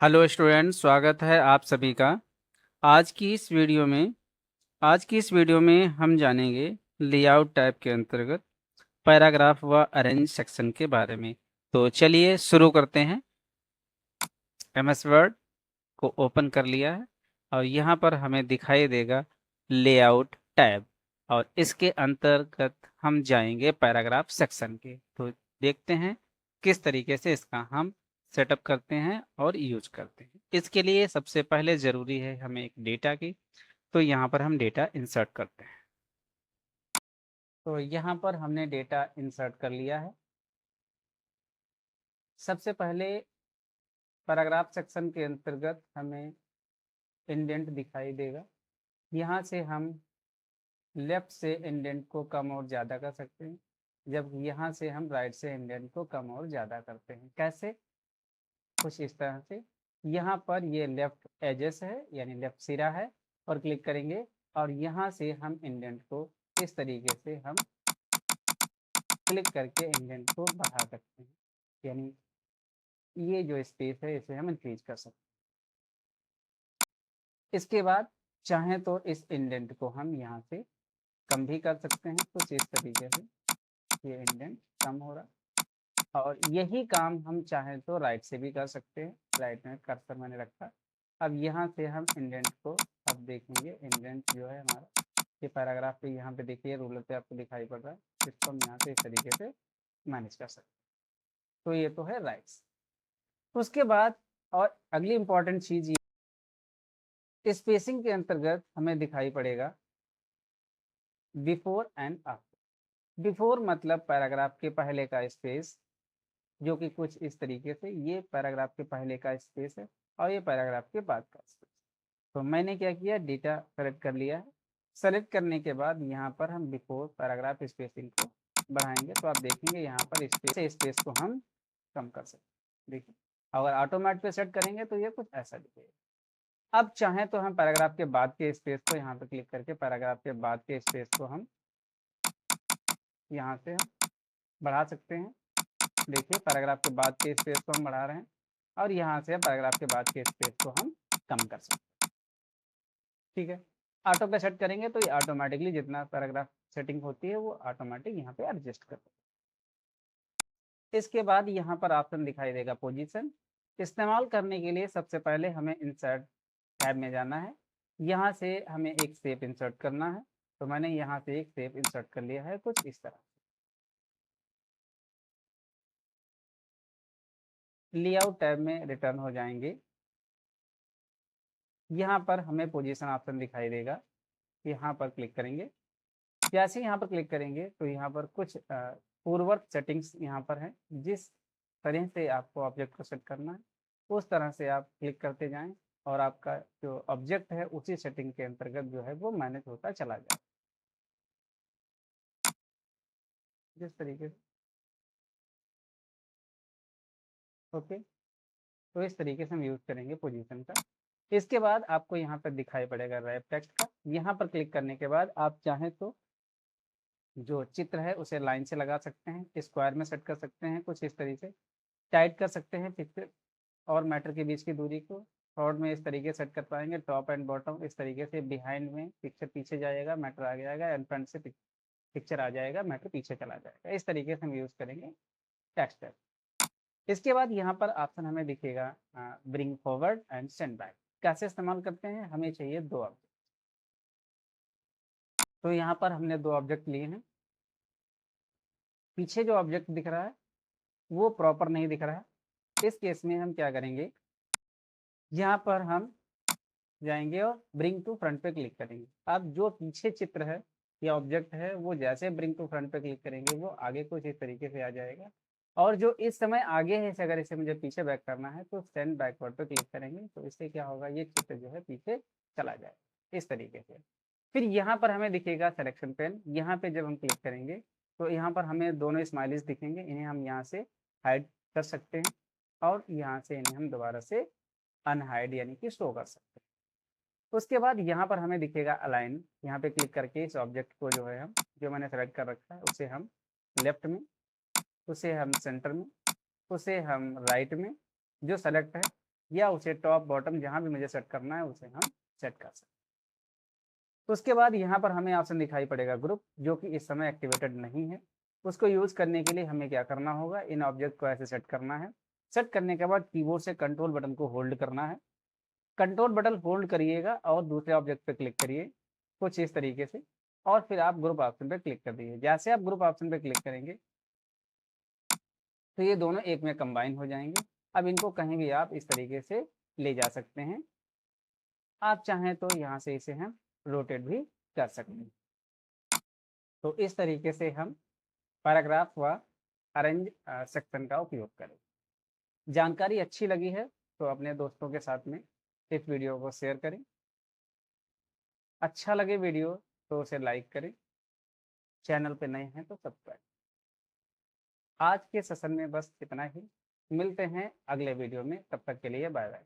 Hello student, स्वागत है आप सभी का। आज की इस वीडियो में आज की इस वीडियो में हम जानेंगे लेआउट टाइप के अंतर्गत पैराग्राफ व अरेंज सेक्शन के बारे में। तो चलिए शुरू करते हैं। एमएस वर्ड को ओपन कर लिया है और यहाँ पर हमें दिखाई देगा लेआउट टैब, और इसके अंतर्गत हम जाएंगे पैराग्राफ सेक्शन के। तो देखते हैं किस तरीके से इसका हम सेटअप करते हैं और यूज करते हैं। इसके लिए सबसे पहले ज़रूरी है हमें एक डेटा की। तो यहाँ पर हम डेटा इंसर्ट करते हैं। तो यहाँ पर हमने डेटा इंसर्ट कर लिया है। सबसे पहले पैराग्राफ सेक्शन के अंतर्गत हमें इंडेंट दिखाई देगा। यहाँ से हम लेफ्ट से इंडेंट को कम और ज़्यादा कर सकते हैं, जब यहाँ से हम राइट से इंडेंट को कम और ज़्यादा करते हैं। कैसे? कुछ इस तरह से। यहाँ पर ये लेफ्ट एजेस है यानी लेफ्ट सिरा है, और क्लिक करेंगे और यहाँ से हम इंडेंट को इस तरीके से हम क्लिक करके इंडेंट को बढ़ा सकते हैं, यानी ये जो स्पेस है इसे हम इंक्रीज कर सकते हैं। इसके बाद चाहें तो इस इंडेंट को हम यहाँ से कम भी कर सकते हैं, कुछ इस तरीके से। ये इंडेंट कम हो रहा, और यही काम हम चाहें तो राइट से भी कर सकते हैं। राइट में कर्सर मैंने रखा। अब यहाँ से हम इंडेंट को अब देखेंगे। इंडेंट जो है हमारा ये पैराग्राफ पे यहाँ पे देखिए रूलर पे आपको दिखाई पड़ रहा है, इसको हम यहाँ से इस तरीके से मैनेज कर सकते हैं। तो ये तो है राइट्स। उसके बाद और अगली इंपॉर्टेंट चीज स्पेसिंग के अंतर्गत हमें दिखाई पड़ेगा बिफोर एंड आफ्टर। बिफोर मतलब पैराग्राफ के पहले का स्पेस, जो कि कुछ इस तरीके से। ये पैराग्राफ के पहले का स्पेस है और ये पैराग्राफ के बाद का स्पेस। तो मैंने क्या किया, डेटा सेलेक्ट कर लिया है। सेलेक्ट करने के बाद यहाँ पर हम बिफोर पैराग्राफ स्पेसिंग को बढ़ाएंगे, तो आप देखेंगे यहाँ पर स्पेस को हम कम कर सकते हैं। देखिए, अगर ऑटोमेट पे सेट करेंगे तो ये कुछ ऐसा दिखेगा। अब चाहें तो हम पैराग्राफ के बाद के स्पेस को यहाँ पर क्लिक करके पैराग्राफ के बाद के स्पेस को हम यहाँ से हम बढ़ा सकते हैं। देखिए, पैराग्राफ के बाद के स्पेस को हम बढ़ा रहे हैं और यहाँ से पैराग्राफ के बाद के स्पेस को हम कम कर सकते हैं। ठीक है, ऑटो पे सेट करेंगे तो ये ऑटोमेटिकली जितना पैराग्राफ सेटिंग होती है वो ऑटोमेटिक यहाँ पे एडजस्ट कर देगा। इसके बाद यहाँ पर ऑप्शन दिखाई देगा पोजीशन। इस्तेमाल करने के लिए सबसे पहले हमें इंसर्ट टैब में जाना है। यहाँ से हमें एक शेप इंसर्ट करना है। तो मैंने यहाँ से एक शेप इंसर्ट कर लिया है कुछ इस तरह। लेआउट टैब में रिटर्न हो जाएंगे। यहाँ पर हमें पोजीशन ऑप्शन दिखाई देगा, यहाँ पर क्लिक करेंगे। जैसे ही यहाँ पर क्लिक करेंगे तो यहाँ पर कुछ पूर्ववर्त सेटिंग्स यहाँ पर हैं। जिस तरह से आपको ऑब्जेक्ट को सेट करना है उस तरह से आप क्लिक करते जाएं, और आपका जो ऑब्जेक्ट है उसी सेटिंग के अंतर्गत जो है वो मैनेज होता चला जाए। जिस तरीके से, ओके, तो इस तरीके से हम यूज़ करेंगे पोजीशन का। इसके बाद आपको यहाँ पर दिखाई पड़ेगा रैप टेक्स्ट का। यहाँ पर क्लिक करने के बाद आप चाहें तो जो चित्र है उसे लाइन से लगा सकते हैं, स्क्वायर में सेट कर सकते हैं, कुछ इस तरीके से टाइट कर सकते हैं पिक्चर और मैटर के बीच की दूरी को। थर्ड में इस तरीके सेट कर पाएंगे, टॉप एंड बॉटम इस तरीके से। बिहाइंड में पिक्चर पीछे जाएगा, मैटर आगे जाएगा, एंड फ्रंट से पिक्चर आ जाएगा, मैटर पीछे चला जाएगा। इस तरीके से हम यूज़ करेंगे टेक्स्ट टैब। इसके बाद यहाँ पर ऑप्शन हमें दिखेगा bring forward and send back. कैसे इस्तेमाल करते हैं, हमें चाहिए दो ऑब्जेक्ट। तो यहाँ पर हमने दो ऑब्जेक्ट लिए हैं। पीछे जो ऑब्जेक्ट दिख रहा है वो प्रॉपर नहीं दिख रहा है। इस केस में हम क्या करेंगे, यहाँ पर हम जाएंगे और ब्रिंग टू फ्रंट पे क्लिक करेंगे। अब जो पीछे चित्र है या ऑब्जेक्ट है वो जैसे ब्रिंग टू फ्रंट पे क्लिक करेंगे वो आगे कुछ इस तरीके से आ जाएगा। और जो इस समय आगे है, अगर इसे मुझे पीछे बैक करना है तो सेंड बैकवर्ड पे क्लिक करेंगे, तो इससे क्या होगा, ये चित्र जो है पीछे चला जाएगा इस तरीके से। फिर यहाँ पर हमें दिखेगा सिलेक्शन पेन। यहाँ पे जब हम क्लिक करेंगे तो यहाँ पर हमें दोनों स्माइलीज दिखेंगे। इन्हें हम यहाँ से हाइड कर सकते हैं और यहाँ से इन्हें हम दोबारा से अनहाइड यानी कि शो कर सकते हैं। उसके बाद यहाँ पर हमें दिखेगा अलाइन। यहाँ पे क्लिक करके इस ऑब्जेक्ट को जो है हम, जो मैंने सेलेक्ट कर रखा है, उसे हम लेफ्ट में, उसे हम सेंटर में, उसे हम राइट में, जो सेलेक्ट है या उसे टॉप बॉटम जहाँ भी मुझे सेट करना है उसे हम सेट कर सकते हैं। तो उसके बाद यहाँ पर हमें ऑप्शन दिखाई पड़ेगा ग्रुप, जो कि इस समय एक्टिवेटेड नहीं है। उसको यूज़ करने के लिए हमें क्या करना होगा, इन ऑब्जेक्ट को ऐसे सेट करना है। सेट करने के बाद कीबोर्ड से कंट्रोल बटन को होल्ड करना है। कंट्रोल बटन होल्ड करिएगा और दूसरे ऑब्जेक्ट पे क्लिक करिए कुछ इस तरीके से, और फिर आप ग्रुप ऑप्शन पे क्लिक कर दीजिए। जैसे आप ग्रुप ऑप्शन पे क्लिक करेंगे तो ये दोनों एक में कंबाइन हो जाएंगे। अब इनको कहीं भी आप इस तरीके से ले जा सकते हैं। आप चाहें तो यहाँ से इसे हम रोटेट भी कर सकते हैं। तो इस तरीके से हम पैराग्राफ व अरेंज सेक्शन का उपयोग करें। जानकारी अच्छी लगी है तो अपने दोस्तों के साथ में इस वीडियो को शेयर करें। अच्छा लगे वीडियो तो उसे लाइक करें। चैनल पे नए हैं तो सब्सक्राइब। आज के सेशन में बस इतना ही। मिलते हैं अगले वीडियो में, तब तक के लिए बाय बाय।